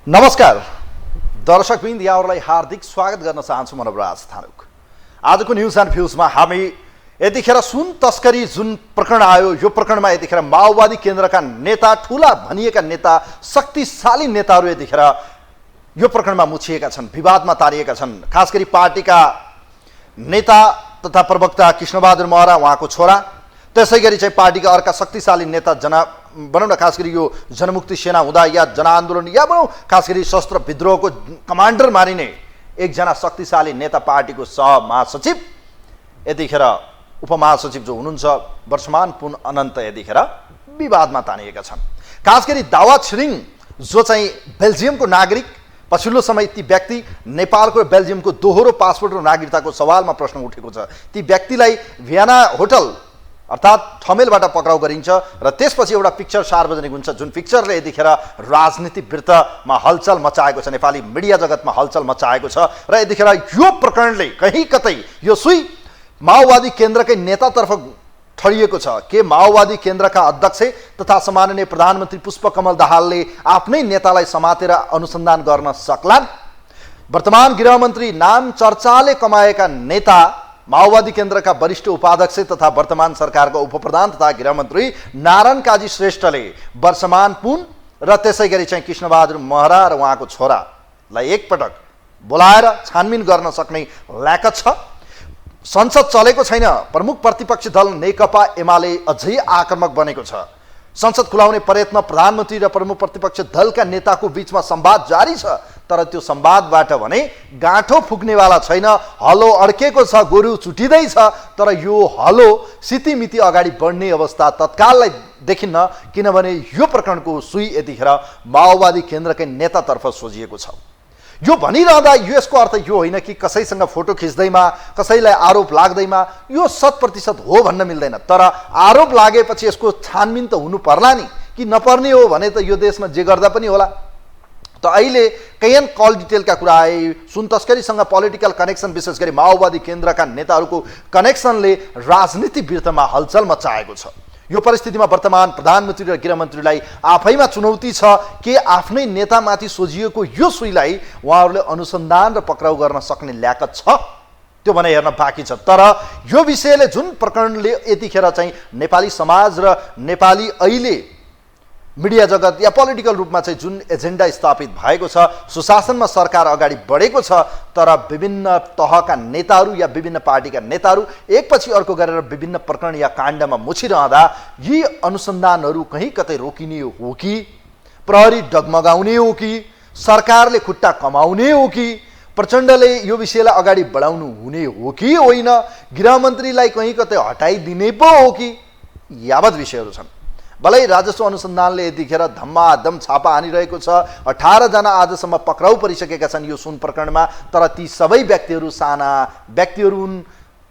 नमस्कार दर्शकवृन्द, यहाँहरूलाई हार्दिक स्वागत गर्न चाहन्छु। म नवराज थानुक। आजको न्युज एन्ड भ्युजमा हामी यतिखेर सुन तस्करी जुन प्रकरण आयो, यो प्रकरणमा यतिखेर माओवादी केन्द्रका नेता, ठुला भनिएका नेता, शक्तिशाली नेताहरू यतिखेर यो प्रकरणमा मुछिएका छन्, विवादमा तारिएका छन्। खास गरी पार्टीका नेता तथा प्रवक्ता कृष्णबहादुर महरा, उहाँको छोरा, त्यसै गरी चाहिँ पार्टीका अर्का शक्तिशाली नेता भनौँ न, खास गरी यो जनमुक्ति सेना हुँदा या जनआन्दोलन या भनौँ खास गरी शस्त्र विद्रोहको कमान्डर मानिने एकजना शक्तिशाली नेता, पार्टीको सहमहासचिव, यतिखेर उपमहासचिव जो हुनुहुन्छ वर्षमान पुन अनन्त, यतिखेर विवादमा तानिएका छन्। खास गरी दावा छिरिङ जो चाहिँ बेल्जियमको नागरिक, पछिल्लो समय ती व्यक्ति नेपालको बेल्जियमको दोहोरो पासपोर्ट र नागरिकताको सवालमा प्रश्न उठेको छ। ती व्यक्तिलाई भियना होटल अर्थात् ठमेलबाट पक्राउ गरिन्छ र त्यसपछि एउटा पिक्चर सार्वजनिक हुन्छ, जुन पिक्चरले यतिखेर राजनीतिक वृत्तमा हलचल मचाएको छ, नेपाली मिडिया जगतमा हलचल मचाएको छ। र यतिखेर यो प्रकरणले कहीँ कतै यो सुई माओवादी केन्द्रकै नेतातर्फ ठडिएको छ। के माओवादी केन्द्रका अध्यक्ष तथा सम्माननीय प्रधानमन्त्री पुष्पकमल दाहालले आफ्नै नेतालाई समातेर अनुसन्धान गर्न सक्लान्? वर्तमान गृहमन्त्री नाम चर्चाले कमाएका नेता, माओवादी केन्द्रका वरिष्ठ उपाध्यक्ष तथा वर्तमान सरकारको उपप्रधान तथा गृहमन्त्री नारायण काजी श्रेष्ठले वर्षमान पुन र त्यसै गरी चाहिँ कृष्णबहादुर महरा र उहाँको छोरालाई एकपटक बोलाएर छानबिन गर्न सक्ने ल्याकत छ। संसद चलेको छैन, प्रमुख प्रतिपक्षी दल नेकपा एमाले अझै आक्रामक बनेको छ। संसद खुलाउने प्रयत्न प्रधानमन्त्री र प्रमुख प्रतिपक्ष दलका नेताको बीचमा संवाद जारी छ, तर त्यो संवादबाट भने गाँठो फुक्नेवाला छैन। हलो अड्केको छ, गोरु छुटिँदैछ, तर यो हलो सितिमिति अगाडि बढ्ने अवस्था तत्काललाई देखिन्न, किनभने यो प्रकरणको सुई यतिखेर माओवादी केन्द्रकै नेतातर्फ सोझिएको छ। यो भनिरहँदा यसको अर्थ यो होइन कि कसैसँग फोटो खिच्दैमा, कसैलाई आरोप लाग्दैमा यो 100% हो भन्न मिल्दैन। तर आरोप लागेपछि यसको छानबिन त हुनु पर्ला नि, कि नपर्ने हो भने त यो देशमा जे गर्दा पनि होला। त अहिले कैयन कल डिटेलका कुरा आए, सुन तस्करीसँग पोलिटिकल कनेक्सन, विशेष गरी माओवादी केन्द्रका नेताहरूको कनेक्सनले राजनीतिक वृत्तमा हलचल मचाएको छ। यो परिस्थितिमा वर्तमान प्रधानमन्त्री र गृहमन्त्रीलाई आफैमा चुनौती छ कि आफ्नै नेतामाथि सोझिएको यो सुईलाई उहाँहरूले अनुसन्धान र पक्राउ गर्न सक्ने ल्याकत छ, त्यो भने हेर्न बाँकी छ। तर यो विषयले, जुन प्रकरणले यतिखेर चाहिँ नेपाली समाज र नेपाली अहिले मिडिया जगत या पोलिटिकल रूपमा चाहिँ जुन एजेन्डा स्थापित भएको छ, सुशासनमा सरकार अगाडि बढेको छ, तर विभिन्न तहका नेताहरू या विभिन्न पार्टीका नेताहरू एकपछि अर्को गरेर विभिन्न प्रकरण या काण्डमा मुछिरहँदा यी अनुसन्धानहरू कहीँ कतै रोकिने हो कि, प्रहरी डगमगाउने हो कि, सरकारले खुट्टा कमाउने हो कि, प्रचण्डले यो विषयलाई अगाडि बढाउनु हुने हो कि होइन, गृहमन्त्रीलाई कहीँ कतै हटाइदिने पो हो कि, यावत विषयहरू छन्। भलै राजस्व अनुसन्धानले यतिखेर धम्माधम छापा हानिरहेको छ। 18 जना आजसम्म पक्राउ परिसकेका छन् यो सुन प्रकरणमा, तर ती सबै व्यक्तिहरू साना व्यक्तिहरू हुन्।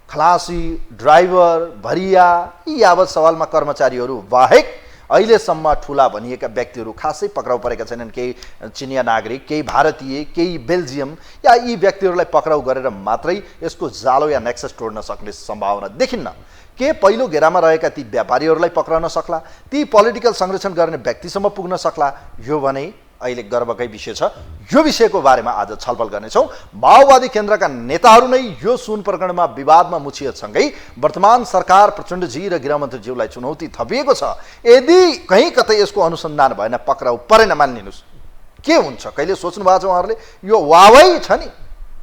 खलासी, ड्राइभर, भरिया, यी यावत सवालमा कर्मचारीहरू बाहेक अहिलेसम्म ठुला भनिएका व्यक्तिहरू खासै पक्राउ परेका छैनन्। केही चिनिया नागरिक, केही भारतीय, केही बेल्जियम, या यी व्यक्तिहरूलाई पक्राउ गरेर मात्रै यसको जालो या नेक्सस तोड्न सक्ने सम्भावना देखिन्न। के पहिलो घेरामा रहेका ती व्यापारीहरूलाई पक्राउन सक्ला, ती पोलिटिकल संरक्षण गर्ने व्यक्तिसम्म पुग्न सक्ला, यो भने अहिले गर्वकै विषय छ। यो विषयको बारेमा आज छलफल गर्नेछौँ। माओवादी केन्द्रका नेताहरू नै यो सुन प्रकरणमा विवादमा मुछिएसँगै वर्तमान सरकार प्रचण्डजी र गृहमन्त्रीज्यूलाई चुनौती थपिएको छ। यदि कहीँ कतै यसको अनुसन्धान भएन, पक्राउ परेन, मानिलिनुहोस्, के हुन्छ? कहिले सोच्नु भएको छ उहाँहरूले? यो वावै छ नि,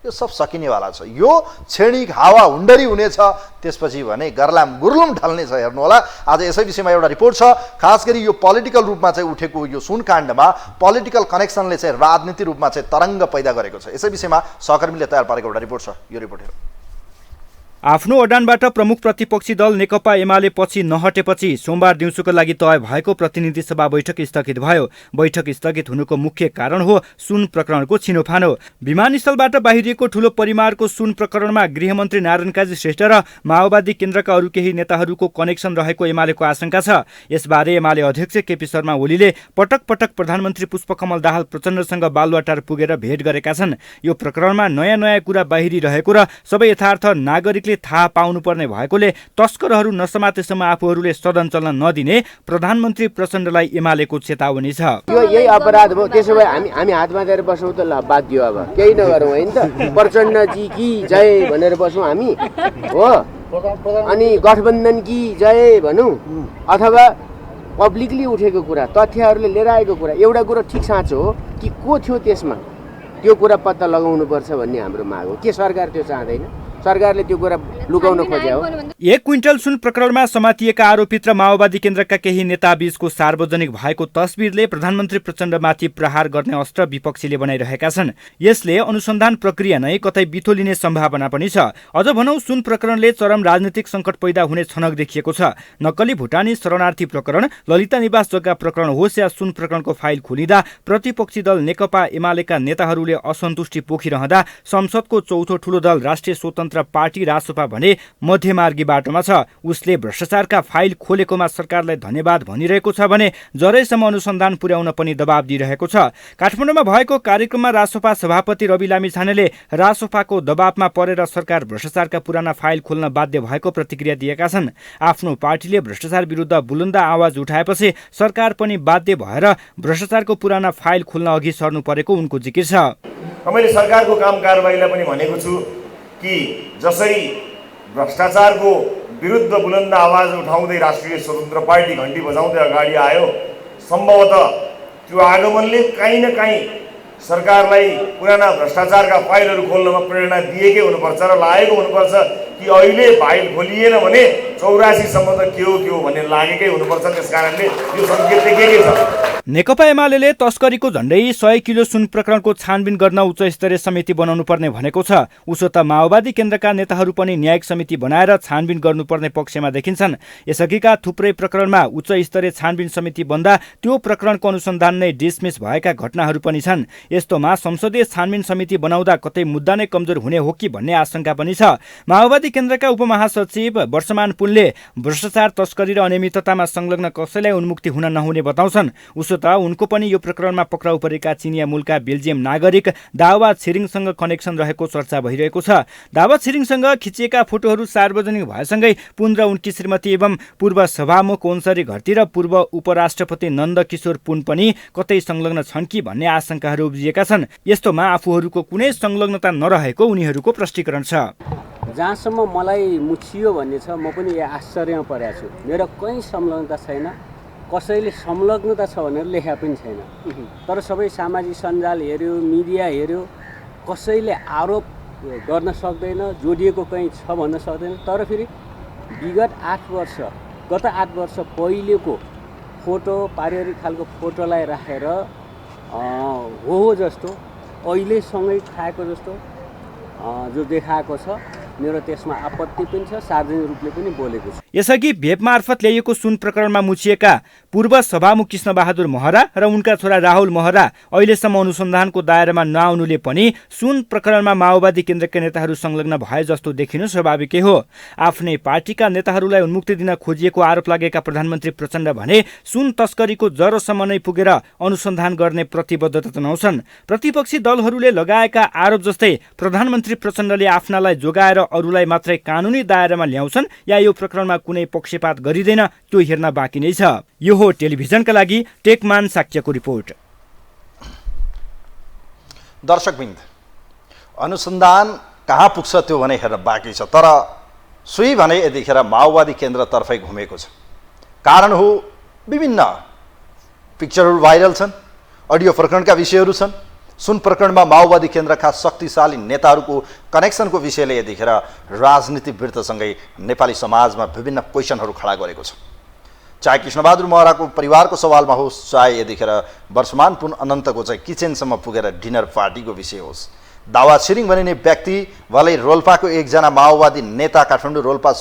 यो सब सकिनेवाला छ। यो छेडी हावा हुन्डरी हुनेछ, त्यसपछि भने गर्लाम गुर्लुम ढल्ने छ, हेर्नु होला। आज यसै विषयमा एउटा रिपोर्ट छ। खास गरी यो पोलिटिकल रूपमा चाहिँ उठेको यो सुन काण्डमा पोलिटिकल कनेक्सनले चाहिँ राजनीतिक रूपमा चाहिँ तरङ्ग पैदा गरेको छ। यसै विषयमा सहकर्मीले तयार पारेको एउटा रिपोर्ट छ, यो रिपोर्ट हेरौँ। आफ्नो अडानबाट प्रमुख प्रतिपक्षी दल नेकपा एमाले पछि नहटेपछि सोमबार दिउँसोको लागि तय भएको प्रतिनिधि सभा बैठक स्थगित भयो। बैठक स्थगित हुनुको मुख्य कारण हो सुन प्रकरणको छिनोफानो। विमानस्थलबाट बाहिरिएको ठूलो परिमाणको सुन प्रकरणमा गृहमन्त्री नारायण काजी श्रेष्ठ र माओवादी केन्द्रका अरू केही नेताहरूको कनेक्सन रहेको एमालेको आशंका छ। यसबारे एमाले अध्यक्ष केपी शर्मा ओलीले पटक पटक प्रधानमन्त्री पुष्पकमल दाहाल प्रचण्डसँग बालुवाटार पुगेर भेट गरेका छन्। यो प्रकरणमा नयाँ कुरा बाहिरिरहेको र सबै यथार्थ नागरिकले प्रधानमन्त्रीले थाहा पाउनुपर्ने भएकोले तस्करहरू नसमातेसम्म आफूहरूले सदन चल्न नदिने प्रधानमन्त्री प्रचण्डलाई एमालेको चेतावनी छ। यो यही अपराध भयो, त्यसो भए हामी हात मातेर बसौँ त ल बाध्य, अब केही नगरौँ होइन त, प्रचण्डजी की जय भनेर बसौँ हामी हो, अनि गठबन्धन की जय भनौँ, अथवा पब्लिकली उठेको कुरा, तथ्यहरूले लिएर आएको कुरा, एउटा कुरो ठिक साँचो हो कि को थियो त्यसमा, त्यो कुरा पत्ता लगाउनुपर्छ भन्ने हाम्रो माग हो। के सरकार त्यो चाहँदैन? सरकारले त्यो कुरा लुकाउन खोजे हो। 1 क्विन्टल सुन प्रकरणमा समातिएका आरोपित र माओवादी केन्द्रका केही नेताबीचको सार्वजनिक भएको तस्बिरले प्रधानमन्त्री प्रचण्डमाथि प्रहार गर्ने अस्त्र विपक्षीले बनाइरहेका छन्। यसले अनुसन्धान प्रक्रिया नै कतै बिथोलिने सम्भावना पनि छ। अझ भनौँ सुन प्रकरणले चरम राजनीतिक सङ्कट पैदा हुने छनक देखिएको छ। नक्कली भुटानी शरणार्थी प्रकरण, ललिता निवास जग्गा प्रकरण होस् या सुन प्रकरणको फाइल खुलिँदा प्रतिपक्षी दल नेकपा एमालेका नेताहरूले असन्तुष्टि पोखिरहँदा संसदको चौथो ठूलो दल राष्ट्रिय स्वतन्त्र पार्टी रासोपा भने मध्यमार्गी बाटोमा छ। उसले भ्रष्टाचारका फाइल खोलेकोमा सरकारलाई धन्यवाद भनिरहेको छ भने जरैसम्म अनुसन्धान पुर्याउन पनि दबाब दिइरहेको छ। काठमाडौँमा भएको कार्यक्रममा रासोपा सभापति रवि लामिछानेले रासोपाको दबावमा परेर सरकार भ्रष्टाचारका पुराना फाइल खोल्न बाध्य भएको प्रतिक्रिया दिएका छन्। आफ्नो पार्टीले भ्रष्टाचार विरुद्ध बुलन्द आवाज उठाएपछि सरकार पनि बाध्य भएर भ्रष्टाचारको पुराना फाइल खोल्न अघि सर्नु परेको उनको जिकिर छ। मैले सरकारको काम कारबाहीलाई पनि भनेको छु कि जसै भ्रष्टाचारको विरुद्ध बुलन्द आवाज उठाउँदै राष्ट्रिय स्वतन्त्र पार्टी घन्टी बजाउँदै अगाडि आयो, सम्भवतः त्यो आगमनले काहीँ न काहीँ सरकारलाई पुराना भ्रष्टाचारका फाइलहरू खोल्नमा प्रेरणा दिएकै हुनुपर्छ र लागेको हुनुपर्छ कि अहिले फाइल खोलिएन भने 84 सम्म त के हो भन्ने लागेकै हुनुपर्छ। त्यसकारणले यो सङ्केत देखेकै छ। नेकपा एमाले तस्करीको झण्डै 100 किलो सुन प्रकरणको छानबिन गर्न उच्च स्तरीय समिति बनाउनु पर्ने भनेको छ। उसो त माओवादी केन्द्रका नेताहरू पनि न्यायिक समिति बनाएर छानबिन गर्नुपर्ने पक्षमा देखिन्छन्। यसअघिका थुप्रै प्रकरणमा उच्च स्तरीय छानबिन समिति बन्दा त्यो प्रकरणको अनुसन्धान नै डिसमिस भएका घटनाहरू पनि छन्। यस्तोमा संसदीय छानबिन समिति बनाउँदा कतै मुद्दा नै कमजोर हुने हो कि भन्ने आशंका पनि छ। माओवादी केन्द्रका उपमहासचिव वर्षमान पुनले भ्रष्टाचार, तस्करी र अनियमिततामा संलग्न कसैलाई उन्मुक्ति हुन नहुने बताउँछन्। उसो त उनको पनि यो प्रकरणमा पक्राउ परेका चिनिया मूलका बेल्जियम नागरिक दावा छिरिङसँग कनेक्सन रहेको चर्चा भइरहेको छ। दावा छिरिङसँग खिचिएका फोटोहरू सार्वजनिक भएसँगै पुन र उनकी श्रीमती एवं पूर्व सभामुख ओन्सरी घरती र पूर्व उपराष्ट्रपति नन्दकिशोर पुन पनि कतै संलग्न छन् कि भन्ने आशंकाहरू उब्जिएका छन्। यस्तोमा आफूहरूको कुनै संलग्नता नरहेको उनीहरूको प्रष्टीकरण छ। जहाँसम्म मलाई मुछियो भन्ने छ, म पनि आश्चर्यमा परेको छु। मेरो कहीँ संलग्नता छैन, कसैले संलग्नता छ भनेर लेखा पनि छैन। तर सबै सामाजिक सञ्जाल हेऱ्यो, मिडिया हेऱ्यो, कसैले आरोप गर्न सक्दैन, जोडिएको कहीँ छ भन्न सक्दैन। तर फेरि गत 8 वर्ष पहिलेको फोटो, पारिवारिक खालको फोटोलाई राखेर हो जस्तो अहिलेसँगै खाएको जस्तो जो देखाएको छ, मेरो त्यसमा आपत्ति पनि छ। सार्वजनिक रूपले पनि बोलेको छु। यसअघि भेप मार्फत ल्याइएको सुन प्रकरणमा मुछिएका पूर्व सभामुख कृष्णबहादुर महरा र उनका छोरा राहुल महरा अहिलेसम्म अनुसन्धानको दायरामा नआउनुले पनि सुन प्रकरणमा माओवादी केन्द्रका नेताहरू संलग्न भए जस्तो देखिनु स्वाभाविकै हो। आफ्नै पार्टीका नेताहरूलाई उन्मुक्ति दिन खोजिएको आरोप लागेका प्रधानमन्त्री प्रचण्ड भने सुन तस्करीको जरोसम्म नै पुगेर अनुसन्धान गर्ने प्रतिबद्धता जनाउँछन्। प्रतिपक्षी दलहरूले लगाएका आरोप जस्तै प्रधानमन्त्री प्रचण्डले आफ्नालाई जोगाएर अरूलाई मात्रै कानुनी दायरामा ल्याउँछन् या यो प्रकरणमा कुनै पक्षपात गरिँदैन, त्यो हेर्न बाँकी नै छ। यो हो टेलिभिजनका लागि टेकमान साक्यको रिपोर्ट। दर्शकवृन्द, अनुसन्धान कहाँ पुग्छ त्यो भने हेर्न बाँकी छ। तर सोही भने यतिखेर माओवादी केन्द्रतर्फै घुमेको छ। कारण हो विभिन्न पिक्चरहरू भाइरल छन्, अडियो प्रकरणका विषयहरू छन्, सुन प्रकरणमा माओवादी केन्द्रका शक्तिशाली नेताहरूको कनेक्सनको विषयले यतिखेर राजनीतिवृत्तसँगै नेपाली समाजमा विभिन्न क्वेसनहरू खडा गरेको छ। चाहे कृष्णबहादुर महराको परिवारको सवालमा होस्, चाहे यतिखेर वर्षमान पुन अनन्तको चाहिँ किचनसम्म पुगेर डिनर पार्टीको विषय होस्, दावा छिरिङ भनिने व्यक्ति भलै रोल्पाको एकजना माओवादी नेता, काठमाडौँ रोल्पा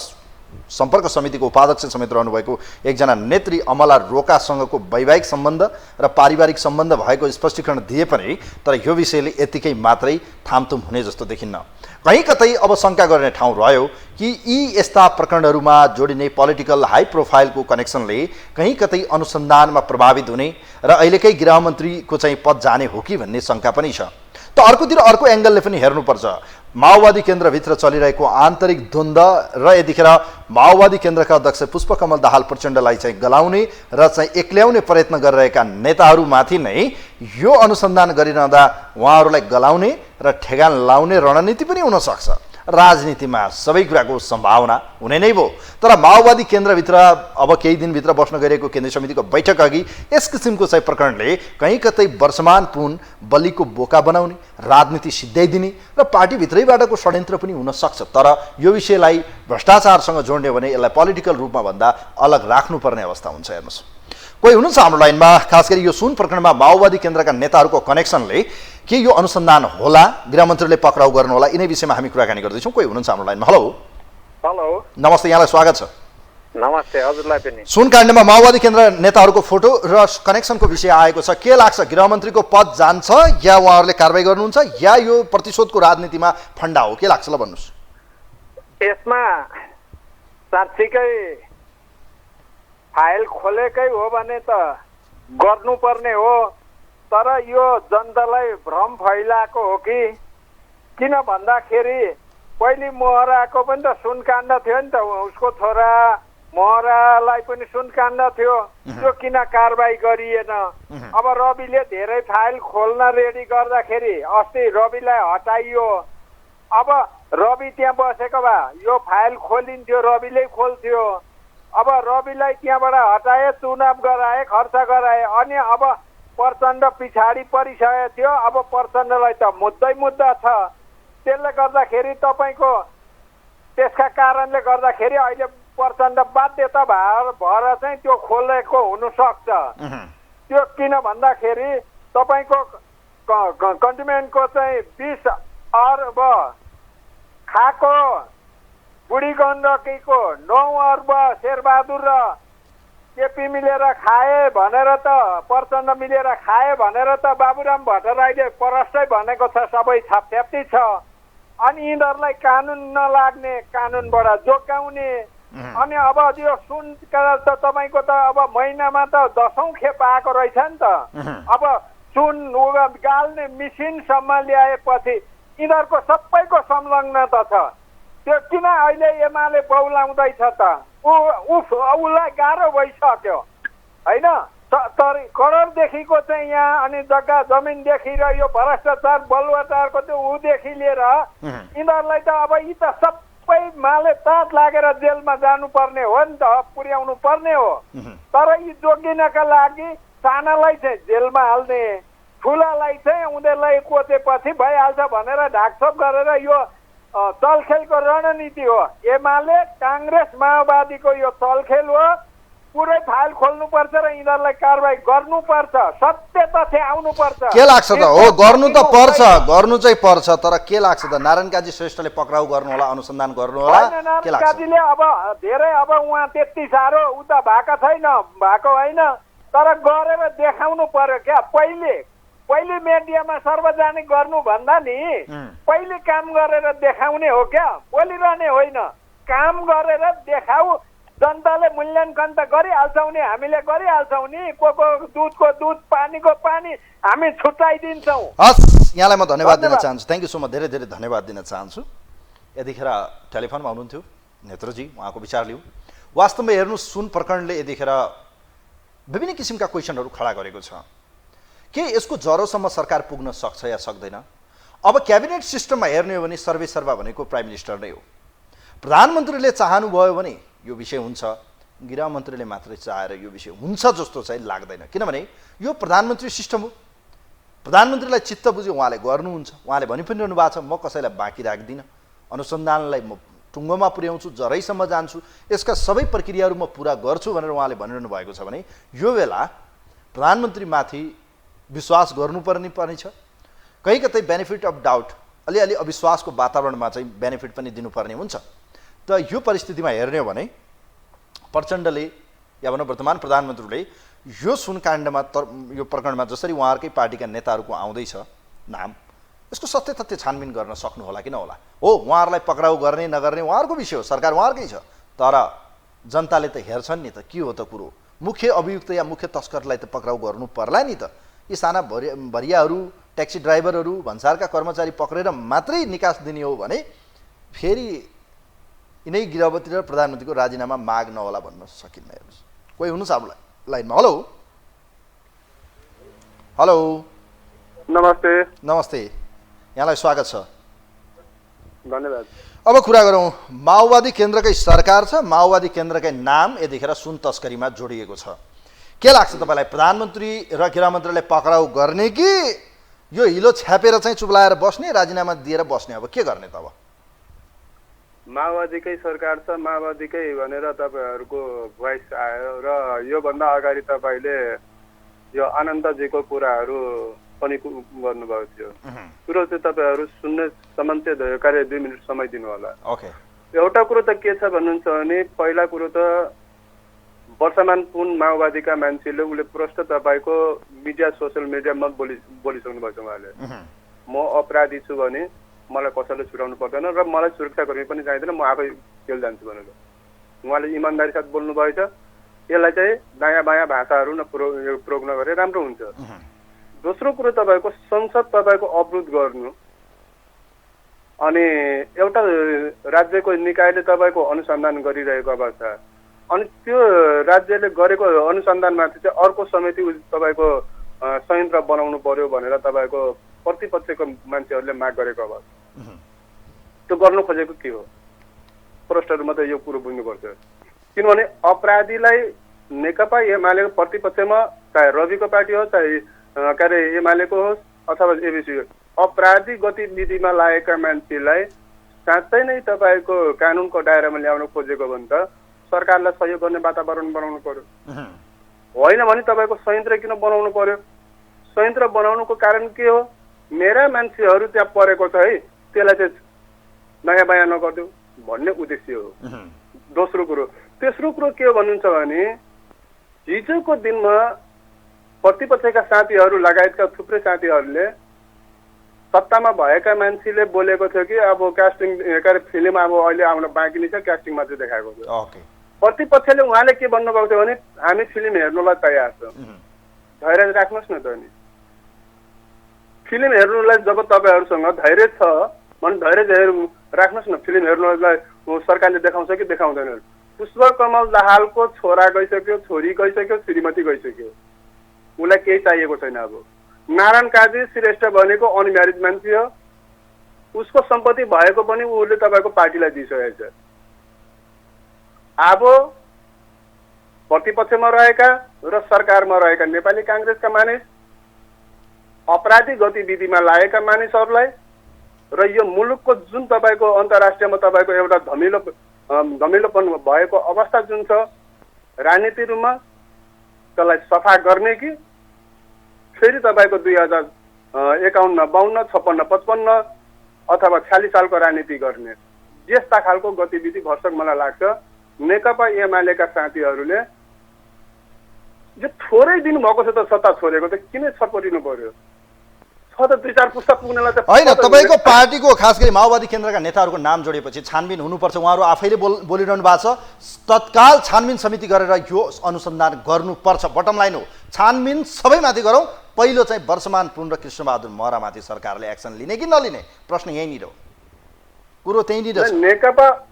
सम्पर्क समितिको उपाध्यक्ष समेत रहनुभएको एकजना नेत्री अमला रोकासँगको वैवाहिक सम्बन्ध र पारिवारिक सम्बन्ध भएको स्पष्टीकरण दिए पनि तर यो विषयले यतिकै मात्रै थामथुम हुने जस्तो देखिन्न। कहीँ कतै अब शङ्का गर्ने ठाउँ रह्यो कि यी यस्ता प्रकरणहरूमा जोडिने पोलिटिकल हाई प्रोफाइलको कनेक्सनले कहीँ कतै अनुसन्धानमा प्रभावित हुने र अहिलेकै गृहमन्त्रीको चाहिँ पद जाने हो कि भन्ने शङ्का पनि छ। त अर्कोतिर अर्को एङ्गलले पनि हेर्नुपर्छ। माओवादी केन्द्रभित्र चलिरहेको आन्तरिक द्वन्द्व र यतिखेर माओवादी केन्द्रका अध्यक्ष पुष्पकमल दाहाल प्रचण्डलाई चाहिँ गलाउने र चाहिँ एक्ल्याउने प्रयत्न गरिरहेका नेताहरूमाथि नै यो अनुसन्धान गरिरहँदा उहाँहरूलाई गलाउने र ठेगान लाउने रणनीति पनि हुनसक्छ। राजनीतिमा सबै कुराको सम्भावना हुने नै भयो। तर माओवादी केन्द्रभित्र अब केही दिनभित्र बस्न गइरहेको केन्द्रीय समितिको बैठक अघि यस किसिमको चाहिँ प्रकरणले कहीँ कतै वर्षमान पुन बलिको बोका बनाउने, राजनीति सिद्ध्याइदिने र पार्टीभित्रैबाटको षड्यन्त्र पनि हुन सक्छ। तर यो विषयलाई भ्रष्टाचारसँग जोड्ने भने यसलाई पोलिटिकल रूपमा भन्दा अलग राख्नुपर्ने अवस्था हुन्छ। हेर्नुहोस्, कोही हुनुहुन्छ हाम्रो लाइनमा, खास गरी यो सुन प्रकरणमा माओवादी केन्द्रका नेताहरूको कनेक्सनले के यो अनुसन्धान होला, गृहमन्त्रीले पक्राउ गर्नुहोला, यिनै विषयमा हामी कुराकानी गर्दैछौँ। कोही हुनुहुन्छ हाम्रो लाइनमा। हेलो हेलो, नमस्ते, यहाँलाई स्वागत छ। नमस्ते, हजुरलाई पनि। सुनकाण्डमा माओवादी केन्द्र नेताहरूको फोटो र कनेक्सनको विषय आएको छ। के लाग्छ, गृहमन्त्रीको पद जान्छ या उहाँहरूले कारबाही गर्नुहुन्छ या यो प्रतिशोधको राजनीतिमा फन्डा हो? के लाग्छ ल भन्नुहोस्। यसमा साँच्चीकै फाइल खोलेकै हो भने त गर्नुपर्ने हो, तर यो जनतालाई भ्रम फैलाएको हो कि किन भन्दाखेरि पहिले मोहराको पनि त सुनकाण्ड थियो नि त, उसको छोरा मोहरालाई पनि सुनकाण्ड थियो, त्यो किन कारबाही गरिएन? अब रविले धेरै फाइल खोल्न रेडी गर्दाखेरि अस्ति रविलाई हटाइयो। अब रवि त्यहाँ बसेको भए यो फाइल खोलिन्थ्यो, रविले खोल्थ्यो। अब रविलाई त्यहाँबाट हटाए, चुनाव गराए, खर्च गराए, अनि अब प्रचण्ड पछाडि परिसकेको थियो। अब प्रचण्डलाई त मुद्दा छ। त्यसले गर्दाखेरि तपाईँको त्यसका कारणले गर्दाखेरि अहिले प्रचण्ड बाध्यता भएर चाहिँ त्यो खोलेको हुनसक्छ। त्यो किन भन्दाखेरि तपाईँको कन्टिमेन्टको चाहिँ 20 अर्ब खाएको बुढी गण्डकीको 9 अर्ब शेरबहादुर र केपी मिलेर खाए भनेर त, प्रचण्ड मिलेर खाए भनेर त बाबुराम भट्टराईले परस्तै भनेको छ, सबै छापछ्याप्ती छ। अनि यिनीहरूलाई कानुन नलाग्ने, कानुनबाट जोगाउने। अनि अब यो सुन त तपाईँको त अब महिनामा त 10औं खेप आएको रहेछ नि त। अब सुन गाल्ने मिसिनसम्म ल्याएपछि यिनीहरूको सबैको संलग्नता छ। त्यो किन अहिले एमाले बौलाउँदैछ त? उसलाई गाह्रो भइसक्यो होइन? करोडदेखिको चाहिँ यहाँ अनि जग्गा जमिनदेखि र यो भ्रष्टाचार बलुवाटारको त्यो ऊदेखि लिएर यिनीहरूलाई त अब यी त सबै माले तात लागेर जेलमा जानुपर्ने हो नि त, पुर्याउनु पर्ने हो। तर यी जोगिनका लागि सानालाई चाहिँ जेलमा हाल्ने, ठुलालाई चाहिँ उनीहरूलाई कोचेपछि भइहाल्छ भनेर ढाकछोप गरेर यो चलखेलको रणनीति हो। एमाले काङ्ग्रेस माओवादीको यो चलखेल हो। पुरै फाइल खोल्नुपर्छ र यिनीहरूलाई कारबाही गर्नुपर्छ, सत्य तथ्य आउनुपर्छ। के लाग्छ त? हो, गर्नु त पर्छ, गर्नु चाहिँ पर्छ, तर के लाग्छ त? नारायण काजी श्रेष्ठले पक्राउ गर्नुहोला, अनुसन्धान गर्नुहोला, के लाग्छ? काजीले अब धेरै अब उहाँ त्यति साह्रो उता भएको छैन, भएको होइन, तर गरेर देखाउनु पर्यो क्या। पहिले मिडियामा सार्वजनिक गर्नु भन्दा नि पहिले काम गरेर देखाउने हो क्या, बोलिरहने होइन। काम गरेर देखाऊ, जनताले मूल्याङ्कन त गरिहाल्छौँ नि, हामीले गरिहाल्छौँ नि। को दुधको दुध, पानीको पानी हामी छुट्याइदिन्छौँ। हस्, यहाँलाई म धन्यवाद दिन चाहन्छु। थ्याङ्क यू सो मच, धेरै धेरै धन्यवाद दिन चाहन्छु। यतिखेर टेलिफोनमा हुनुहुन्थ्यो नेत्रजी, उहाँको विचार लिउँ। वास्तवमा हेर्नुहोस्, सुन प्रकरणले यतिखेर विभिन्न किसिमका क्वेसनहरू खडा गरेको छ। के यसको जरोसम्म सरकार पुग्न सक्छ या सक्दैन? अब क्याबिनेट सिस्टममा हेर्ने हो भने सर्वेसर्वा भनेको प्राइम मिनिस्टर नै हो। प्रधानमन्त्रीले चाहनुभयो भने यो विषय हुन्छ, गृहमन्त्रीले मात्रै चाहेर यो विषय हुन्छ जस्तो चाहिँ लाग्दैन। किनभने यो प्रधानमन्त्री सिस्टम हो। प्रधानमन्त्रीलाई चित्त बुझ्यो उहाँले गर्नुहुन्छ। उहाँले भनि पनि रहनु भएको छ, म कसैलाई बाँकी राख्दिनँ, अनुसन्धानलाई म टुङ्गोमा पुर्याउँछु, जरैसम्म जान्छु, यसका सबै प्रक्रियाहरू म पुरा गर्छु भनेर उहाँले भनिरहनु भएको छ भने यो बेला प्रधानमन्त्रीमाथि विश्वास गर्नुपर्ने छ। कहीँ कतै बेनिफिट अफ डाउट, अलिअलि अविश्वासको वातावरणमा चाहिँ बेनिफिट पनि दिनुपर्ने हुन्छ। त यो परिस्थितिमा हेर्ने हो भने प्रचण्डले या भनौँ वर्तमान प्रधानमन्त्रीले यो सुनकाण्डमा यो प्रकरणमा जसरी उहाँहरूकै पार्टीका नेताहरूको आउँदैछ नाम, यसको सत्य तथ्य छानबिन गर्न सक्नु होला कि नहोला? हो, उहाँहरूलाई पक्राउ गर्ने नगर्ने उहाँहरूको विषय हो, सरकार उहाँहरूकै छ। तर जनताले त हेर्छन् नि त, के हो त कुरो? मुख्य अभियुक्त या मुख्य तस्करलाई त पक्राउ गर्नु पर्ला नि त। यी साना भरियाहरू, ट्याक्सी ड्राइभरहरू, भन्सारका कर्मचारी पक्रेर मात्रै निकास दिने हो भने फेरि यिनै गिरावती र प्रधानमन्त्रीको राजीनामा माग नहोला भन्न सकिन्न। हेर्नुहोस्, कोही हुनुहुन्छ हाम्रो लाइनमा। हेलो हेलो, नमस्ते। नमस्ते, यहाँलाई स्वागत छ, धन्यवाद। अब कुरा गरौँ। माओवादी केन्द्रकै सरकार छ, माओवादी केन्द्रकै नाम यतिखेर सुन तस्करीमा जोडिएको छ। के लाग्छ तपाईँलाई, प्रधानमन्त्री र गृहमन्त्रीलाई पक्राउ गर्ने कि यो हिलो छ्यापेर चाहिँ चुप्लाएर बस्ने, राजीनामा दिएर बस्ने? अब के गर्ने त? अब माओवादीकै सरकार छ, माओवादीकै भनेर तपाईँहरूको भोइस आयो र योभन्दा अगाडि तपाईँले यो आनन्दजीको कुराहरू पनि गर्नुभएको थियो। कुरो चाहिँ तपाईँहरू सुन्नेसम्म चाहिँ कार्य 2 मिनट समय दिनु होला। ओके, एउटा कुरो त के छ भन्नुहुन्छ भने, पहिला कुरो त वर्षमान पुन माओवादीका मान्छेले उसले प्रष्ट तपाईँको मिडिया, सोसियल मिडियामा बोलिसक्नु भएको छ। उहाँले म अपराधी छु भने मलाई कसैले छुटाउनु पर्दैन र मलाई सुरक्षाकर्मी पनि चाहिँदैन, म आफै जेल जान्छु भनेर उहाँले इमान्दारी साथ बोल्नुभएछ। यसलाई चाहिँ दायाँ बायाँ भाषाहरू प्रयोग नगरे राम्रो हुन्छ। दोस्रो कुरो तपाईँको संसद तपाईँको अवरुद्ध गर्नु, अनि एउटा राज्यको निकायले तपाईँको अनुसन्धान गरिरहेको अवस्था, अनि त्यो राज्यले गरेको अनुसन्धानमाथि चाहिँ अर्को समिति तपाईँको संयन्त्र बनाउनु पर्यो भनेर तपाईँको प्रतिपक्षको मान्छेहरूले माग गरेको अवस्था, त्यो गर्नु खोजेको के हो? प्रष्टहरू मात्रै यो कुरो बुझ्नुपर्छ। किनभने अपराधीलाई नेकपा एमालेको प्रतिपक्षमा, चाहे रविको पार्टी होस्, चाहे के अरे एमालेको होस् अथवा एबिसी होस्, अपराधी गतिविधिमा लागेका मान्छेलाई साँच्चै नै तपाईँको कानुनको दायरामा ल्याउन खोजेको भने त सरकारलाई सहयोग गर्ने वातावरण बनाउनु पर्यो। होइन भने तपाईँको संयन्त्र किन बनाउनु पर्यो? संयन्त्र बनाउनुको कारण के हो? मेरा मान्छेहरू त्यहाँ परेको छ है, त्यसलाई चाहिँ नयाँ बायाँ नगरिदेऊ भन्ने उद्देश्य हो। दोस्रो कुरो। तेस्रो कुरो के हो भन्नुहुन्छ भने, हिजोको दिनमा प्रतिपक्षका साथीहरू लगायतका थुप्रै साथीहरूले सत्तामा भएका मान्छेले बोलेको थियो कि अब कास्टिङ फिल्म अब अहिले आउन बाँकी नै छ, कास्टिङ मात्रै देखाएको थियो। प्रतिपक्षले उहाँले के भन्नुभएको थियो भने, हामी फिल्म हेर्नुलाई तयार छ, धैर्य राख्नुहोस् न त। नि फिल्म हेर्नुलाई जब तपाईँहरूसँग धैर्य छ भने धैर्य राख्नुहोस् न। फिल्म हेर्नुलाई सरकारले देखाउँछ कि देखाउँदैन? पुष्पकमल दाहालको छोरा गइसक्यो, छोरी गइसक्यो, श्रीमती गइसक्यो, उसलाई केही चाहिएको छैन। अब नारायण काजी श्रेष्ठ भनेको अनम्यारिड मान्छे हो, उसको सम्पत्ति भएको पनि उसले तपाईँको पार्टीलाई दिइसकेको छ। अब प्रतिपक्षमा रहेका र सरकारमा रहेका नेपाली काङ्ग्रेसका मानिस, अपराधी गतिविधिमा लागेका मानिसहरूलाई र यो मुलुकको जुन तपाईँको अन्तर्राष्ट्रियमा तपाईँको एउटा धमिलोपन भएको अवस्था जुन छ राजनीति रूपमा, त्यसलाई सफा गर्ने कि फेरि तपाईँको 2051, 52, 56, 55 अथवा 46 सालको राजनीति गर्ने, यस्ता खालको गतिविधि भर्सक मलाई लाग्छ नेकपा एमालेका साथीहरूले जो थोरै दिन भएको छ त सत्ता छोडेको, त किन छटपटिनु पर्यो? छ त 2-4 पुस्ता पुग्नेलाई त होइन। तपाईँको पार्टीको खास गरी माओवादी केन्द्रका नेताहरूको नाम जोडिएपछि छानबिन हुनुपर्छ, उहाँहरू आफैले बोलिरहनु भएको छ। तत्काल छानबिन समिति गरेर यो अनुसन्धान गर्नुपर्छ। बटम लाइन हो, छानबिन सबैमाथि गरौँ, पहिलो चाहिँ वर्षमान पुन र कृष्णबहादुर महरामाथि सरकारले एक्सन लिने कि नलिने? प्रश्न यहीँनिर हो, कुरो त्यहीँनिर छ।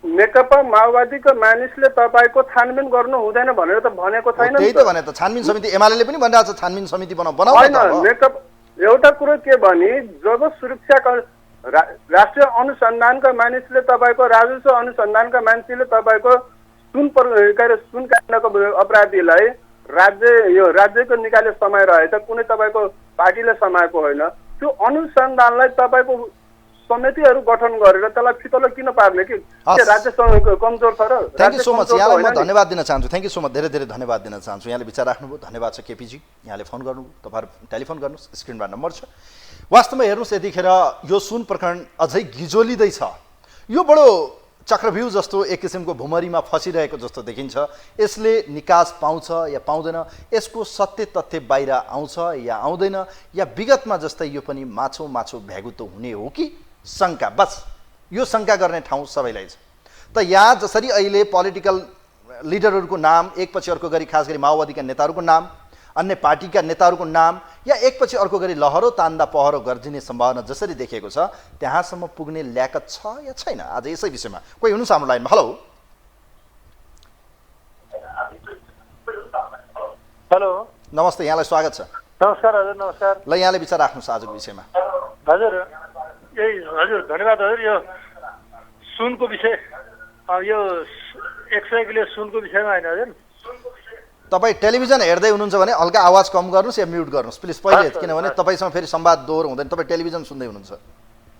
नेकपा माओवादीको मानिसले तपाईँको छानबिन गर्नु हुँदैन भनेर त भनेको छैन। त्यही त भने त छानबिन समिति एमाले पनि भनिरहेको छ, छानबिन समिति बनाऊ। होइन, नेकपा एउटा कुरो के भने, जब सुरक्षाका राष्ट्रिय अनुसन्धानका मानिसले तपाईँको राजस्व अनुसन्धानका मान्छेले तपाईँको सुन काण्डको अपराधीलाई राज्यको निकायले समाइरहेछ, कुनै तपाईँको पार्टीले समाएको होइन। त्यो अनुसन्धानलाई तपाईँको समितिहरू गठन गरेर त्यसलाई फितलो किन पार्ने कि राज्य कमजोर छ र? थ्याङ्क यू सो मच, यहाँलाई म धन्यवाद दिन चाहन्छु। थ्याङ्क यू सो मच, धेरै धेरै धन्यवाद दिन चाहन्छु। यहाँले विचार राख्नुभयो, धन्यवाद छ केपीजी। यहाँले फोन गर्नु, तपाईँहरू टेलिफोन गर्नुहोस्, स्क्रिनमा नम्बर छ। वास्तवमा हेर्नुहोस्, यतिखेर यो सुन प्रकरण अझै गिजोलिँदैछ। यो बडो चक्रव्यूह जस्तो एक किसिमको भुमरीमा फसिरहेको जस्तो देखिन्छ। यसले निकास पाउँछ या पाउँदैन, यसको सत्य तथ्य बाहिर आउँछ या आउँदैन, या विगतमा जस्तै यो पनि माछो भ्यागुतो हुने हो कि शङ्का? बस यो शङ्का गर्ने ठाउँ सबैलाई छ। त यहाँ जसरी अहिले पोलिटिकल लिडरहरूको नाम एकपछि अर्को गरी, खास गरी माओवादीका नेताहरूको नाम अन्य पार्टीका नेताहरूको नाम या एकपछि अर्को गरी लहरो तान्दा पहरो गर्जिने सम्भावना जसरी देखिएको छ त्यहाँसम्म पुग्ने ल्याकत छ या छैन? आज यसै विषयमा कोही हुनुहुन्छ हाम्रो लाइनमा। हेलो हेलो, नमस्ते, यहाँलाई स्वागत छ। नमस्कार हजुर। नमस्कार। ल, यहाँले विचार राख्नुहोस् आजको विषयमा। हजुर हजुर धन्यवाद हजुर। यो सुनको विषय, यो 100 किलो सुनको विषयमा होइन हजुर। तपाईँ टेलिभिजन हेर्दै हुनुहुन्छ भने हल्का आवाज कम गर्नुहोस् या म्युट गर्नुहोस् प्लिज पहिले, किनभने तपाईँसँग फेरि संवाद दोहोरो हुँदैन। तपाईँ टेलिभिजन सुन्दै हुनुहुन्छ हो।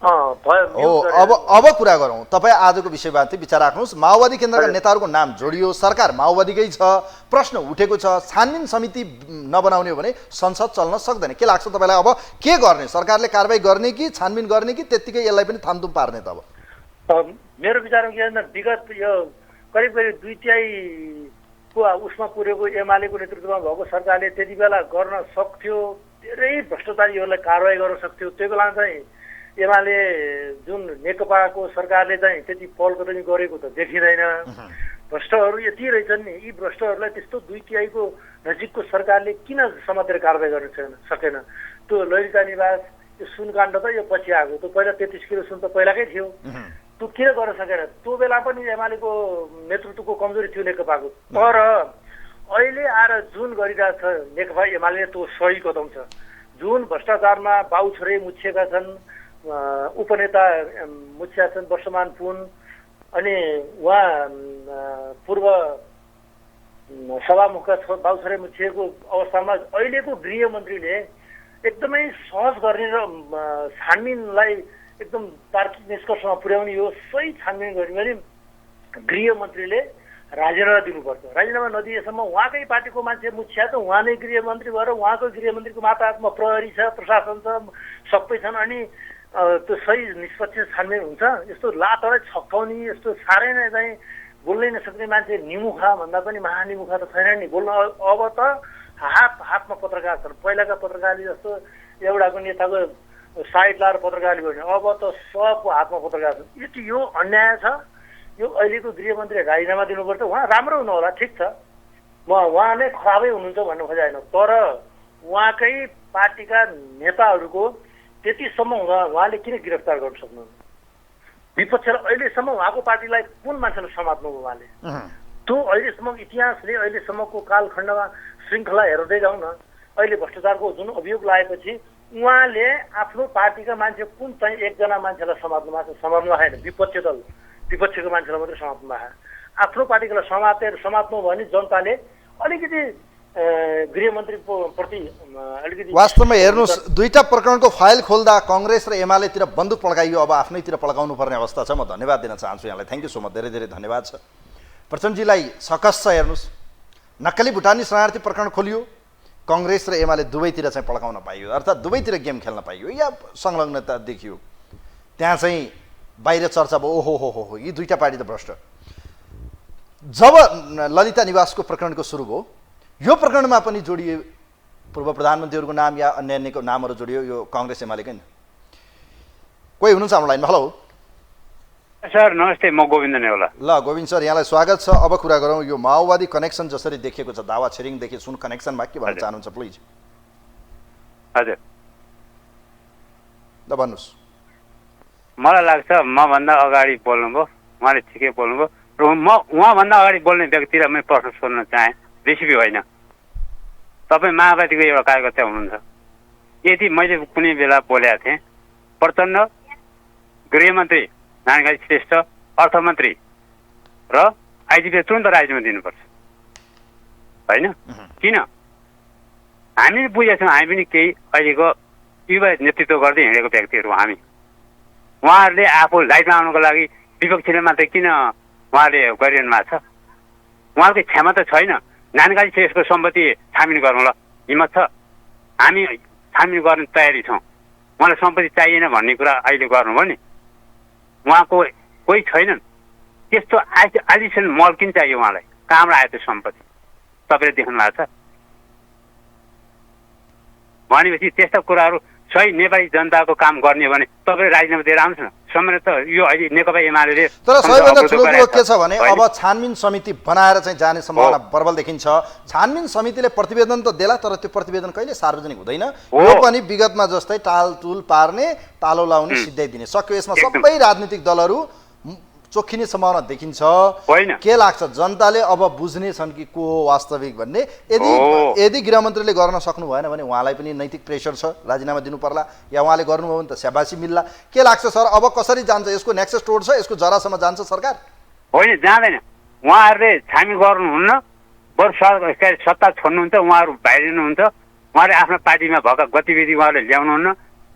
अब कुरा गरौँ। तपाईँ आजको विषयमाथि विचार राख्नुहोस्। माओवादी केन्द्रका नेताहरूको नाम जोडियो, सरकार माओवादीकै छ, प्रश्न उठेको छ, छानबिन समिति नबनाउने हो भने संसद चल्न सक्दैन। के लाग्छ तपाईँलाई? अब के गर्ने? सरकारले कारबाही गर्ने कि छानबिन गर्ने कि त्यत्तिकै यसलाई पनि थामथुम पार्ने? त अब मेरो विचारमा के भन्दा विगत यो करिब करिब 2/3 उसमा पुरेको एमालेको नेतृत्वमा भएको सरकारले त्यति बेला गर्न सक्थ्यो, धेरै भ्रष्टाचारीहरूलाई कारवाही गर्न सक्थ्यो। त्यो बेला चाहिँ एमाले जुन नेकपाको सरकारले चाहिँ त्यति पहल कदमी गरेको त देखिँदैन। भ्रष्टहरू यति रहेछन् नि, यी भ्रष्टहरूलाई त्यस्तो 2/3 नजिकको सरकारले किन समातेर कारवाही गर्न सकेन? त्यो ललिता निवास, यो सुनकाण्ड त यो पछि आएको, त्यो पहिला 33 किलो सुन त पहिलाकै थियो, त्यो किन गर्न सकेन? त्यो बेला पनि एमालेको नेतृत्वको कमजोरी थियो नेकपाको। तर अहिले आएर जुन गरिरहेछ नेकपा एमाले त्यो सही कदम छ। जुन भ्रष्टाचारमा बाउछोरे मुछिएका छन्, उपनेता मुछिया छन् वर्षमान पुन, अनि उहाँ पूर्व सभामुखका बाउछोरे मुछिएको अवस्थामा अहिलेको गृहमन्त्रीले एकदमै सहज गर्ने र छानबिनलाई एकदम तार्किक निष्कर्षमा पुर्याउने हो। सही छानबिन गर्ने भने गृहमन्त्रीले राजीनामा दिनुपर्छ। राजीनामा नदिएसम्म उहाँकै पार्टीको मान्छे मुछिया त उहाँ नै गृहमन्त्री भएर उहाँको गृहमन्त्रीको माताहतमा प्रहरी छ, प्रशासन छ, सबै छन्, अनि त्यो सही निष्पक्ष छानबिन हुन्छ। यस्तो लातलाई छक्काउने, यस्तो साह्रै नै चाहिँ बोल्नै नसक्ने मान्छे निमुखा भन्दा पनि महानिमुखा त छैन नि बोल्न। अब त हातमा पत्रकार छन्। पहिलाका पत्रकारले जस्तो एउटाको नेताको साइड लाएर पत्रकारले गर्ने, अब त सबको हातमा पत्रकार छन्। यति यो अन्याय छ। यो अहिलेको गृहमन्त्रीले राजीनामा दिनुपर्छ। उहाँ राम्रो हुनु होला, ठिक छ, म उहाँ नै खराबै हुनुहुन्छ भन्नु खोजेन, तर उहाँकै पार्टीका नेताहरूको त्यतिसम्म हुँदा उहाँले किन गिरफ्तार गर्न सक्नुहुन्न? विपक्षलाई अहिलेसम्म उहाँको पार्टीलाई कुन मान्छेले समात्नु हो उहाँले? त्यो अहिलेसम्म इतिहासले अहिलेसम्मको कालखण्डमा श्रृङ्खला हेर्दै जाउँ न। अहिले भ्रष्टाचारको जुन अभियोग लागेपछि उहाँले आफ्नो पार्टीका मान्छे कुन चाहिँ एकजना मान्छेलाई समात्नु भएन। विपक्षको मान्छेलाई मात्रै समात्नु भयो। आफ्नो पार्टीलाई समात्नु भयो भने जनताले अलिकति गृहमन्त्री प्रति अलिकति वास्तवमा हेर्नुहोस्, दुईटा प्रकरणको फाइल खोल्दा कङ्ग्रेस र एमालेतिर बन्दुक पड्काइयो, अब आफ्नैतिर पड्काउनु पर्ने अवस्था छ। म धन्यवाद दिन चाहन्छु यहाँलाई। थ्याङ्क यू सो मच, धेरै धेरै धन्यवाद छ। प्रचण्डजीलाई सकस छ। हेर्नुहोस्, नक्कली भुटानी शरणार्थी प्रकरण खोलियो, कङ्ग्रेस र एमाले दुवैतिर चाहिँ पड्काउन पाइयो, अर्थात् दुवैतिर गेम खेल्न पाइयो या संलग्नता देखियो। त्यहाँ चाहिँ बाहिर चर्चा भयो, ओहो हो हो यी दुईटा पार्टी त भ्रष्ट। जब ललिता निवासको प्रकरणको सुरु भयो, यो प्रकरणमा पनि जोडिए पूर्व प्रधानमन्त्रीहरूको नाम या अन्य अन्यको नामहरू जोडियो, यो कङ्ग्रेस एमालेकै। कोही हुनुहुन्छ हाम्रो लाइनमा? हेलो सर, नमस्ते, म गोविन्द नेवाला। ल गोविन्द सर, यहाँलाई स्वागत छ। अब कुरा गरौँ यो माओवादी कनेक्सन जसरी देखिएको छ, दावा छिरिङदेखि सुन कनेक्सनमा के भन्न चाहनुहुन्छ प्लिज? हजुर, ल भन्नुहोस्। मलाई लाग्छ मभन्दा अगाडि बोल्नुभयो, उहाँले ठिकै बोल्नुभयो, र म उहाँभन्दा अगाडि बोल्ने व्यक्तिलाई मैले प्रश्न सोध्न चाहेँ, रेसिपी होइन। तपाईँ माओवादीको एउटा कार्यकर्ता हुनुहुन्छ। यदि मैले कुनै बेला बोलेको थिएँ, प्रचण्ड, गृहमन्त्री नारायण श्रेष्ठ, अर्थमन्त्री र आइजिपीले तुरन्त राजीनामा दिनुपर्छ, होइन? किन? हामीले बुझेका छौँ, हामी पनि केही अहिलेको युवा नेतृत्व गर्दै हिँडेको व्यक्तिहरू हामी। उहाँहरूले आफू लाइटमा आउनुको लागि विपक्षीले मात्रै किन उहाँले गरिरहनु भएको छ? उहाँको क्षमता छैन। नानकाजी श्रेष्ठको सम्पत्ति छानबिन गरौँ, ल हिम्मत छ? हामी छानबिन गर्ने तयारी छौँ। उहाँलाई सम्पत्ति चाहिएन भन्ने कुरा अहिले गर्नुभयो नि। उहाँको कोही छैनन् त्यस्तो आलिसन मल्किन चाहियो उहाँलाई। कहाँबाट आयो त्यो सम्पत्ति? तपाईँले देख्नु भएको छ भनेपछि त्यस्ता कुराहरू सही नेपाली जनताको काम गर्ने हो भने तपाईँले राजीनामा दिएर आउनुहोस् न, समय त यो अहिले नेकपा एमाले तर सबैभन्दा ठुलो कुरो के छ भने अब छानबिन समिति बनाएर चाहिँ जाने सम्भावना प्रबल देखिन्छ। छानबिन समितिले प्रतिवेदन त देला, तर त्यो प्रतिवेदन कहिले सार्वजनिक हुँदैन। यो पनि विगतमा जस्तै टालटुल पार्ने, तालो लाउने, सिद्ध्याइदिने सक्यो। यसमा सबै राजनीतिक दलहरू चोखिने सम्भावना देखिन्छ। के लाग्छ जनताले अब बुझ्ने छन् कि को हो वास्तविक भन्ने? यदि गृहमन्त्रीले गर्न सक्नु भएन भने उहाँलाई पनि नैतिक प्रेसर छ, राजीनामा दिनु पर्ला, या उहाँले गर्नुभयो भने त स्याबासी मिल्ला। के लाग्छ सर, अब कसरी जान्छ? यसको नेक्सस तोड छ, यसको जरासम्म जान्छ सरकार? होइन, जाँदैन। उहाँहरूले छानबिन गर्नुहुन्न, बरु सत्ता छोड्नुहुन्छ, उहाँहरू बाहिरिनुहुन्छ। उहाँले आफ्नो पार्टीमा भएका गतिविधि उहाँहरूले ल्याउनुहुन्न,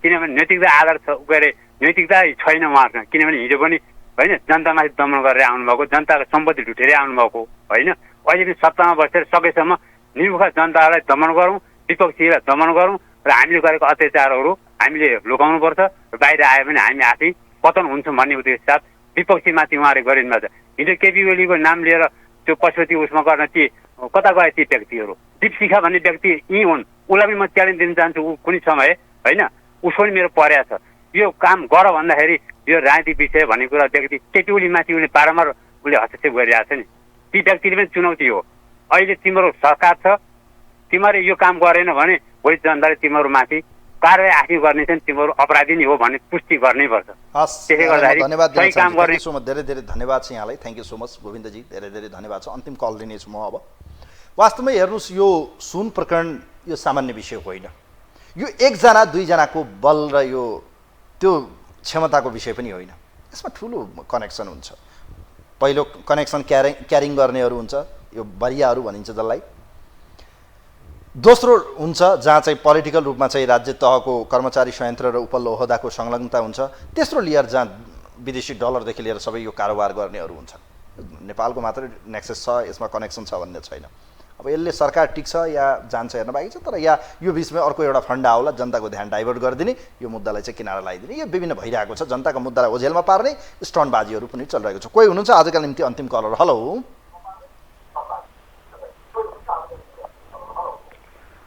किनभने नैतिकता आधार छ, के अरे नैतिकता छैन उहाँहरूसँग। किनभने हिजो पनि होइन जनतामाथि दमन गरेर आउनुभएको, जनताको सम्पत्ति लुटेरै आउनुभएको होइन। अहिले पनि सत्तामा बसेर सकेसम्म निर्मुखा जनतालाई दमन गरौँ, विपक्षीलाई दमन गरौँ र हामीले गरेको अत्याचारहरू हामीले लुकाउनुपर्छ। र बाहिर आयो भने हामी आफै पतन हुन्छौँ भन्ने उद्देश्य साथ विपक्षीमाथि उहाँले गरिनु भएको छ। हिजो केपी ओलीको नाम लिएर त्यो पशुपति उसमा गर्न ती कता गए ती व्यक्तिहरू? दीपशिखा भन्ने व्यक्ति यहीँ हुन्, उसलाई पनि म च्यालेन्ज दिन चाहन्छु। ऊ कुनै समय होइन उसको पनि मेरो पर्या छ। यो काम गर भन्दाखेरि यो राजनीतिक विषय भन्ने कुरा व्यक्ति केटी ओलीमाथि उसले बारम्बार उसले हस्तक्षेप गरिरहेको छ नि, ती व्यक्तिले पनि चुनौती हो। अहिले तिम्रो सरकार छ, तिमीहरूले यो काम गरेन भने भोलि जनताले तिमीहरूमाथि कारवाही आफै गर्नेछन्, तिमीहरू अपराधी नै हो भन्ने पुष्टि गर्नैपर्छ। त्यसले गर्दाखेरि सही काम गर्ने। धेरै धेरै धन्यवाद छ यहाँलाई। Thank you so much Govindji, धेरै धेरै धन्यवाद छ। अन्तिम कल दिनेछु म अब। वास्तवमै हेर्नुहोस्, यो सुन प्रकरण यो सामान्य विषय होइन। यो एकजना दुईजनाको बल र यो त्यो क्षमताको विषय पनि होइन। यसमा ठुलो कनेक्सन हुन्छ। पहिलो कनेक्सन क्यारिङ गर्नेहरू हुन्छ, यो बरियाहरू भनिन्छ जसलाई। दोस्रो हुन्छ जहाँ चाहिँ पोलिटिकल रूपमा चाहिँ राज्य तहको कर्मचारी संयन्त्र र उपल्लो ओहदाको संलग्नता हुन्छ। तेस्रो लेयर जहाँ विदेशी डलरदेखि लिएर सबै यो कारोबार गर्नेहरू हुन्छन्। नेपालको मात्रै नेक्सस छ, यसमा कनेक्सन छ भन्ने छैन। अब यसले सरकार टिक्छ या जान्छ हेर्न बाँकी छ। तर यो बिचमा अर्को एउटा फन्ड आउला, जनताको ध्यान डाइभर्ट गरिदिने, यो मुद्दालाई चाहिँ किनारा लगाइदिने, यो विभिन्न भइरहेको छ। जनताको मुद्दालाई ओझेलमा पार्ने स्टन्टबाजीहरू पनि चलिरहेको छ। कोही हुनुहुन्छ आजका निम्ति अन्तिम कलर? हेलो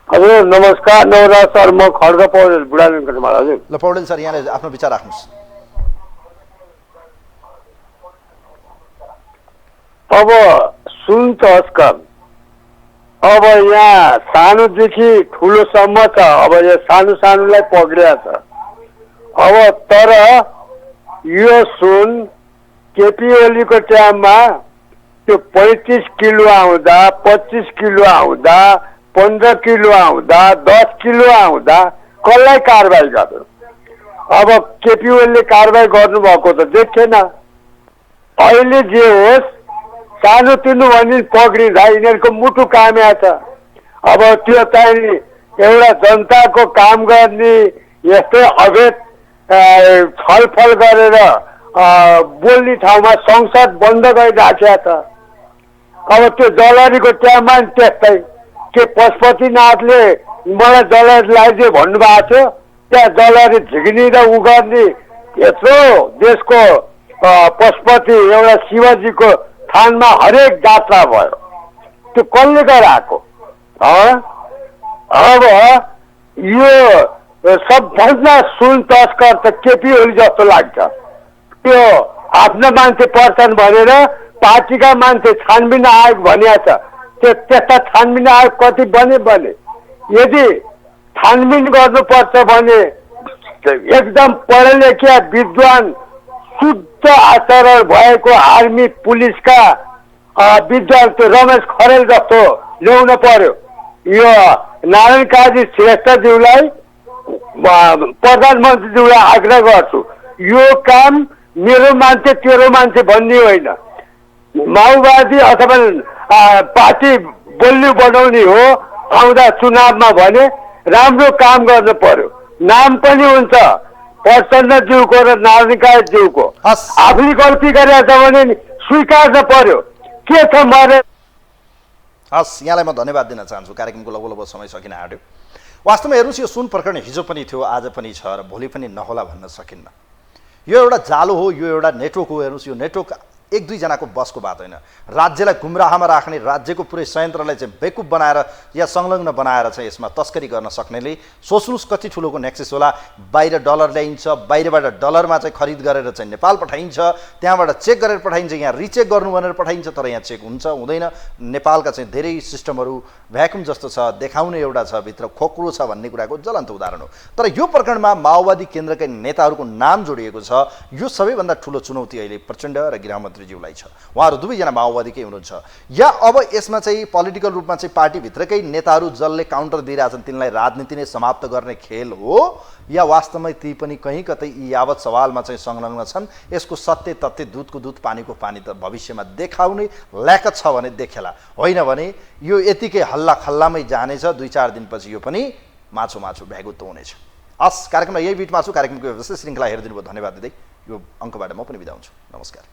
हजुर, नमस्कार। नवराज सर, म खड्ग पौडेल बुढालिङबाट हजुर। ल पौडेल सर, यहाँले आफ्नो विचार राख्नुहोस्। अब सुन तस्कर अब यहाँ सानोदेखि ठुलोसम्म छ। अब यो सानो सानोलाई पक्रिया छ। अब तर यो सुन केपी ओलीको टाइममा त्यो 35 किलो आउँदा, 25 किलो आउँदा, 15 किलो आउँदा, 10 किलो आउँदा कसलाई कारवाही गर्नु? अब केपी ओलीले कारवाही गर्नुभएको त देखेन। अहिले जे होस्, सानो तिनो भनी पक्रिँदा यिनीहरूको मुटु काम्या छ। अब त्यो चाहिँ एउटा जनताको काम गर्ने यस्तै अवैध छलफल गरेर बोल्ने ठाउँमा संसद बन्द गरिराखेको छ। अब त्यो जलहरीको टाइममा त्यस्तै के पशुपतिनाथले मलाई जलहरी लगाइदियो भन्नुभएको थियो। त्यहाँ जलहरी झिक्ने र उ गर्ने यत्रो देशको पशुपति एउटा शिवजीको थानमा हरेक जात्रा भयो। त्यो कसले गराएको? अब यो सबभन्दा सुन तस्कर त केपी ओली जस्तो लाग्छ। त्यो आफ्नो मान्छे पर्छन् भनेर पार्टीका मान्छे छानबिन आयोग भनिएको छ। त्यो त्यस्ता छानबिन आयोग कति बने? यदि छानबिन गर्नुपर्छ भने एकदम पढे लेखे विद्वान शुद्ध आचरण भएको आर्मी पुलिसका विद्वान त्यो रमेश खरेल जस्तो ल्याउन पर्यो। यो नारायण काजी श्रेष्ठज्यूलाई प्रधानमन्त्रीज्यूलाई आग्रह गर्छु, यो काम मेरो मान्छे तेरो मान्छे भन्ने होइन। माओवादी अथवा पार्टी बलियो बनाउने हो आउँदा चुनावमा भने राम्रो काम गर्नु पर्यो। नाम पनि हुन्छ प्रचण्डज्यूको र नारायणज्यूको। आफूले गल्ती गरेको छ भने स्वीकार्न पर्यो। के छ मरे? हस्, यहाँलाई म धन्यवाद दिन चाहन्छु। कार्यक्रमको लगभग समय सकिन आँट्यो। वास्तवमा हेर्नुहोस्, यो सुन प्रकरण हिजो पनि थियो, आज पनि छ र भोलि पनि नहोला भन्न सकिन्न। यो एउटा जालो हो, यो एउटा नेटवर्क हो। हेर्नुहोस्, यो नेटवर्क एक दुईजनाको बसको बात होइन। राज्यलाई गुमराहमा राख्ने, राज्यको पुरै संयन्त्रलाई चाहिँ बेकुफ बनाएर या संलग्न बनाएर चाहिँ यसमा तस्करी गर्न सक्नेले सोच्नुहोस् कति ठुलोको नेक्सस होला। बाहिर डलर ल्याइन्छ, बाहिरबाट डलरमा चाहिँ खरिद गरेर चाहिँ नेपाल पठाइन्छ, त्यहाँबाट चेक गरेर पठाइन्छ, यहाँ रिचेक गर्नु भनेर पठाइन्छ, तर यहाँ चेक हुन्छ हुँदैन। नेपालका चाहिँ धेरै सिस्टमहरू भ्याकुम जस्तो छ, देखाउने एउटा छ, भित्र खोक्रो छ भन्ने कुराको ज्वलन्त उदाहरण हो। तर यो प्रकरणमा माओवादी केन्द्रका नेताहरूको नाम जोडिएको छ। यो सबैभन्दा ठुलो चुनौती अहिले प्रचण्ड र गृहमन्त्रीज्यूलाई छ। उहाँहरू दुवैजना माओवादीकै हुनुहुन्छ। या अब यसमा चाहिँ पोलिटिकल रूपमा चाहिँ पार्टीभित्रकै नेताहरू जसले काउन्टर दिइरहेछन् तिनलाई राजनीति नै समाप्त गर्ने खेल हो, या वास्तवमै ती पनि कहीँ कतै यी यावत सवालमा चाहिँ संलग्न छन्। यसको सत्य तथ्य दुधको दुध पानीको पानी त भविष्यमा देखाउने ल्याकत छ भने देखेला, होइन भने यो यतिकै हल्ला खल्लामै जानेछ। 2-4 दिनपछि यो पनि माछो भ्यागुत्व हुनेछ। हस्, कार्यक्रममा यही बिटमा छु। कार्यक्रमको व्यवस्थित श्रृङ्खला हेरिदिनु भयो धन्यवाद दिँदै यो अङ्कबाट म पनि बिदा हुन्छु। नमस्कार।